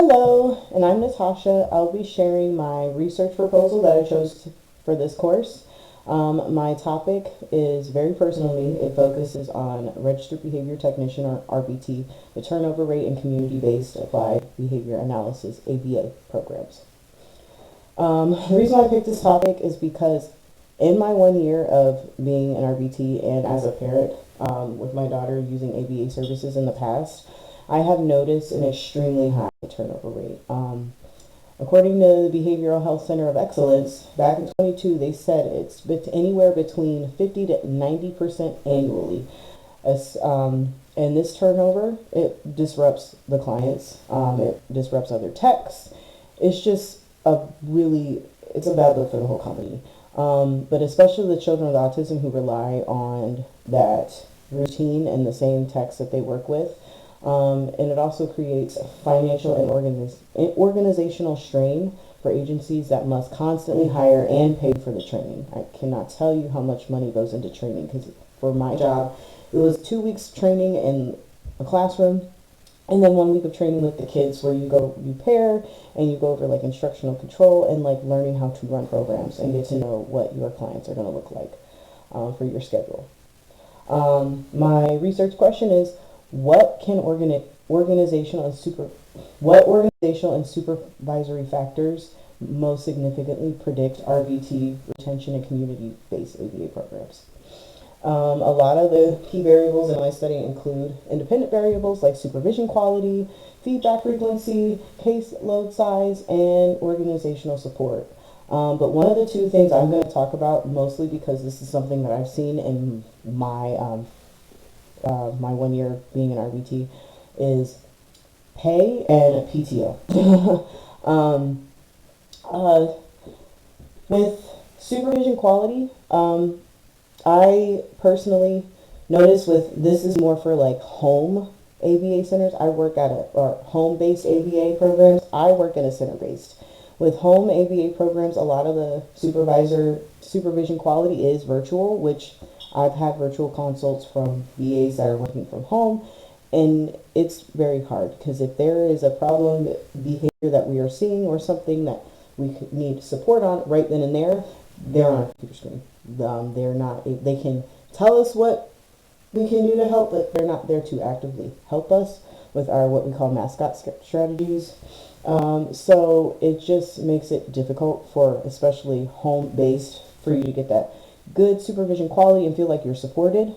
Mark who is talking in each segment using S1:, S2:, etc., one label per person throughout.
S1: Hello, and I'm Natasha. I'll be sharing my research proposal that I chose for this course. My topic is very personal to me. It focuses on Registered Behavior Technician, or RBT, the turnover rate and community-based applied behavior analysis, ABA programs. The reason why I picked this topic is because in my 1 year of being an RBT and as a parent with my daughter using ABA services in the past, I have noticed an extremely high turnover rate. According to the Behavioral Health Center of Excellence, back in 22, they said it's anywhere between 50 to 90% annually. And this turnover, it disrupts the clients, it disrupts other techs. It's just it's a bad look for the whole company. But especially the children with autism who rely on that routine and the same techs that they work with. And it also creates financial and organizational strain for agencies that must constantly hire and pay for the training. I cannot tell you how much money goes into training, because for my job, it was 2 weeks training in a classroom and then 1 week of training with the kids where you pair and you go over like instructional control and like learning how to run programs and get to know what your clients are going to look like for your schedule. My research question is, what organizational and supervisory factors most significantly predict RBT retention and community-based ABA programs? A lot of the key variables in my study include independent variables like supervision quality, feedback frequency, caseload size, and organizational support. But one of the two things I'm going to talk about, mostly because this is something that I've seen in my 1 year being an RBT, is pay and PTO. With supervision quality, I personally notice this is more for like home ABA centers. I work or home-based ABA programs. I work in a center-based. With home ABA programs, a lot of the supervision quality is virtual, which I've had virtual consults from VAs that are working from home, and it's very hard because if there is a problem behavior that we are seeing or something that we need support on right then and there, they're on a computer screen. They can tell us what we can do to help, but they're not there to actively help us with our what we call mascot strategies. So it just makes it difficult for especially home-based for you to get that good supervision quality and feel like you're supported.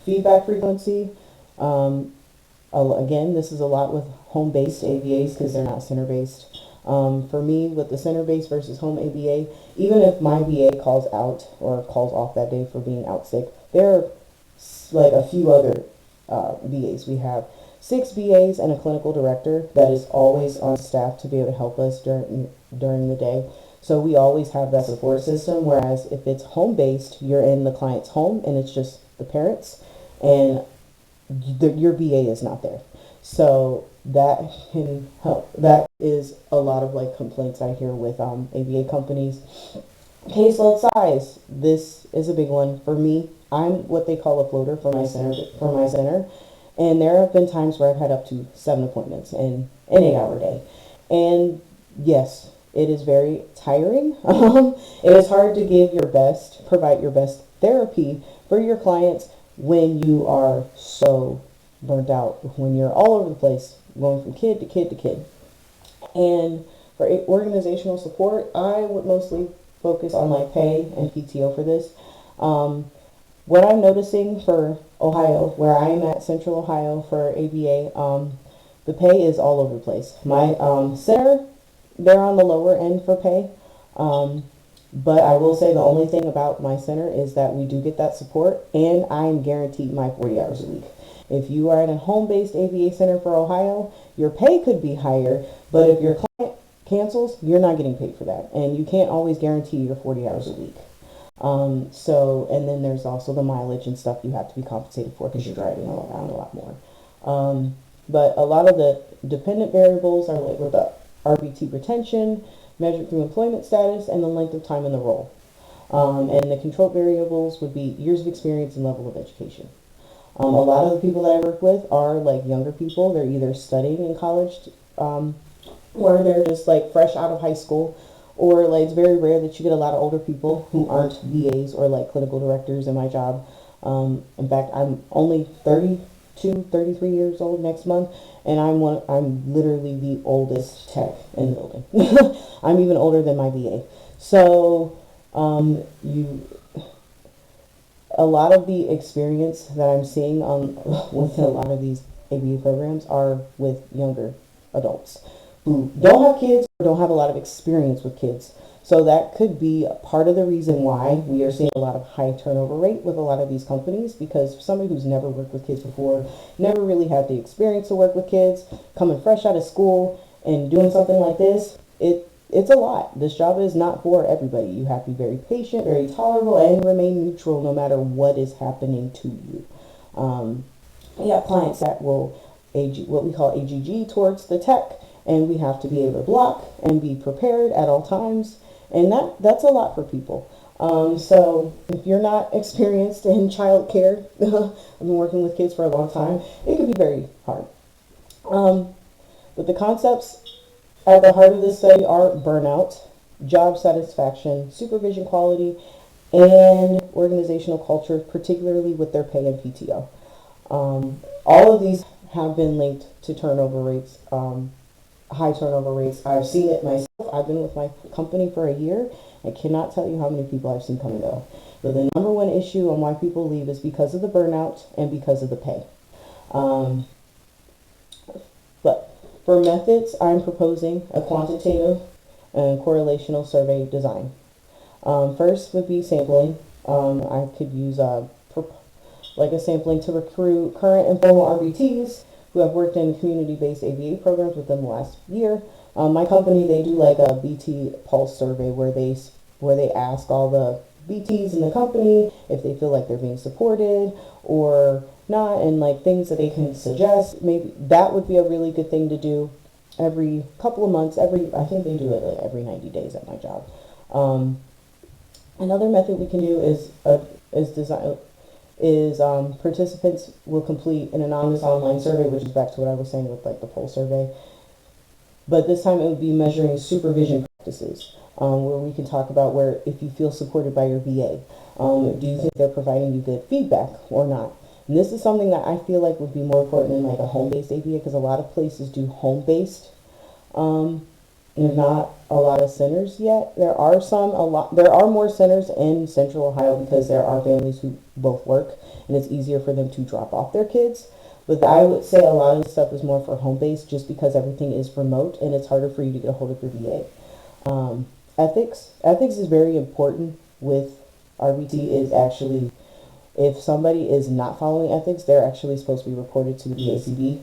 S1: Feedback frequency. Again, this is a lot with home-based ABAs because they're not center-based. For me, with the center-based versus home ABA, even if my BA calls out or calls off that day for being out sick, there are like a few other BAs. We have 6 BAs and a clinical director that is always on staff to be able to help us during the day. So we always have that support system, whereas if it's home-based, you're in the client's home and it's just the parents and your BA is not there. So that can help. That is a lot of like complaints I hear with ABA companies. Caseload size. This is a big one for me. I'm what they call a floater for my center. And there have been times where I've had up to 7 appointments in an 8-hour day. And yes, it is very tiring. It is hard to provide your best therapy for your clients when you are so burnt out, when you're all over the place, going from kid to kid to kid. And for organizational support, I would mostly focus on like pay and PTO for this. What I'm noticing for Ohio, where I am at Central Ohio for ABA, the pay is all over the place. My center, they're on the lower end for pay. But I will say the only thing about my center is that we do get that support, and I'm guaranteed my 40 hours a week. If you are at a home-based ABA center for Ohio, your pay could be higher, but if your client cancels, you're not getting paid for that. And you can't always guarantee your 40 hours a week. And then there's also the mileage and stuff you have to be compensated for because you're driving around a lot more. But a lot of the dependent variables are like with the RBT retention, measured through employment status, and the length of time in the role. And the control variables would be years of experience and level of education. A lot of the people that I work with are like younger people. They're either studying in college where they're just like fresh out of high school, or like it's very rare that you get a lot of older people who aren't VAs or like clinical directors in my job. In fact, I'm only 32, 33 years old next month, and I'm literally the oldest tech in the building. I'm even older than my VA. So, you a lot of the experience that I'm seeing on with a lot of these ABA programs are with younger adults who don't have kids or don't have a lot of experience with kids. So that could be part of the reason why we are seeing a lot of high turnover rate with a lot of these companies, because somebody who's never worked with kids before, never really had the experience to work with kids, coming fresh out of school and doing something like this, it's a lot. This job is not for everybody. You have to be very patient, very tolerable, and remain neutral no matter what is happening to you. We have clients that will what we call AGG towards the tech, and we have to be able to block and be prepared at all times, and that's a lot for people. So if you're not experienced in child care, I've been working with kids for a long time, it can be very hard. But the concepts at the heart of this study are burnout, job satisfaction, supervision quality, and organizational culture, particularly with their pay and PTO. All of these have been linked to turnover rates, high turnover rates. I've seen it myself. I've been with my company for a year. I cannot tell you how many people I've seen come and go. But the number one issue on why people leave is because of the burnout and because of the pay. But for methods, I'm proposing a quantitative and correlational survey design. First would be sampling. I could use a sampling to recruit current and former RBTs who have worked in community-based ABA programs within the last year. My company, they do like a BT pulse survey where they ask all the BTs in the company if they feel like they're being supported or not, and like things that they can suggest. Maybe that would be a really good thing to do every couple of months. I think they do it like every 90 days at my job. Another method we can do is participants will complete an anonymous online survey, which is back to what I was saying with like the poll survey. But this time it would be measuring supervision practices, where we can talk about where if you feel supported by your VA, do you think they're providing you good feedback or not? And this is something that I feel like would be more important in like a home-based ABA, because a lot of places do home-based. There's not a lot of centers yet. There are more centers in Central Ohio because there are families who both work, and it's easier for them to drop off their kids. But I would say a lot of the stuff is more for home-based, just because everything is remote and it's harder for you to get a hold of your VA. Ethics is very important with RBT. Is actually, if somebody is not following ethics, they're actually supposed to be reported to the VACB.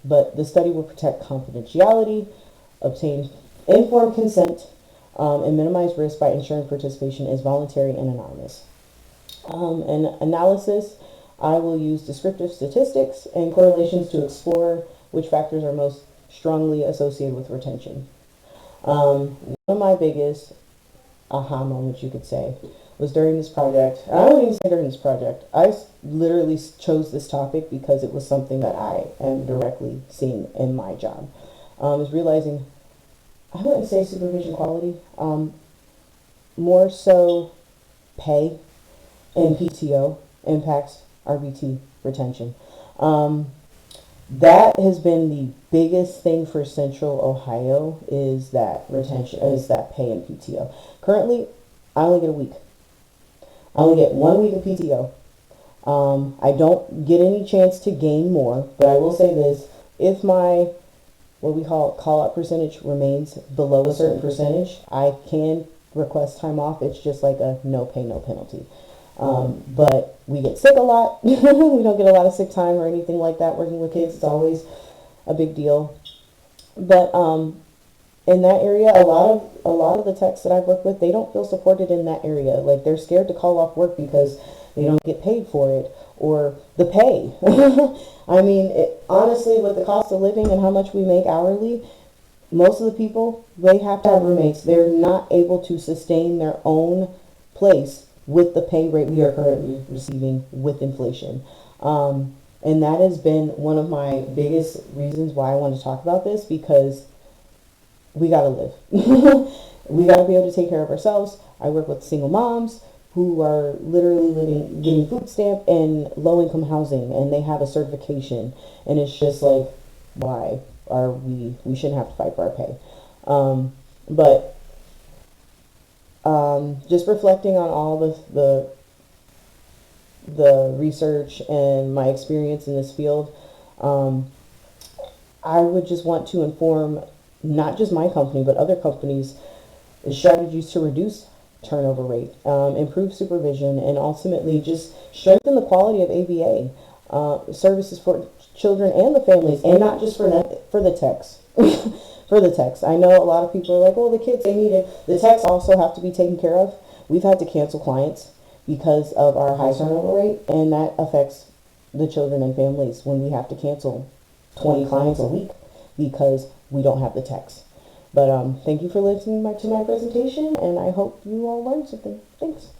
S1: But the study will protect confidentiality, obtain informed consent, and minimize risk by ensuring participation is voluntary and anonymous. And analysis, I will use descriptive statistics and correlations to explore which factors are most strongly associated with retention. One of my biggest aha moments, you could say, was during this project. And I wouldn't even say during this project. I literally chose this topic because it was something that I am directly seeing in my job. Is realizing, I wouldn't say supervision quality, more so pay and PTO impacts RBT retention. That has been the biggest thing for Central Ohio, is that retention, is that pay and PTO. Currently, I only get a week. I only get 1 week of PTO. I don't get any chance to gain more, but I will say this: if my what we call call-out percentage remains below a certain percentage, I can request time off. It's just like a no pay, no penalty. But we get sick a lot. We don't get a lot of sick time or anything like that working with kids. It's always a big deal. But in that area, a lot of the techs that I've worked with, they don't feel supported in that area. Like, they're scared to call off work because they don't get paid for it, or the pay. I mean, honestly, with the cost of living and how much we make hourly, most of the people, they have to have roommates. They're not able to sustain their own place with the pay rate we are currently receiving with inflation. And And that has been one of my biggest reasons why I want to talk about this, because we got to live. We got to be able to take care of ourselves. I work with single moms who are literally getting food stamp and low income housing, and they have a certification. And it's just like, why are we shouldn't have to fight for our pay. But just reflecting on all the research and my experience in this field, I would just want to inform not just my company, but other companies, strategies to reduce turnover rate, improve supervision, and ultimately just strengthen the quality of ABA services for children and the families, and not just for the techs. For the techs, I know a lot of people are like, "Oh, the kids, they need it." The techs also have to be taken care of. We've had to cancel clients because of our high turnover rate, and that affects the children and families when we have to cancel 20 clients a week because we don't have the techs. But thank you for listening to my presentation, and I hope you all learned something. Thanks.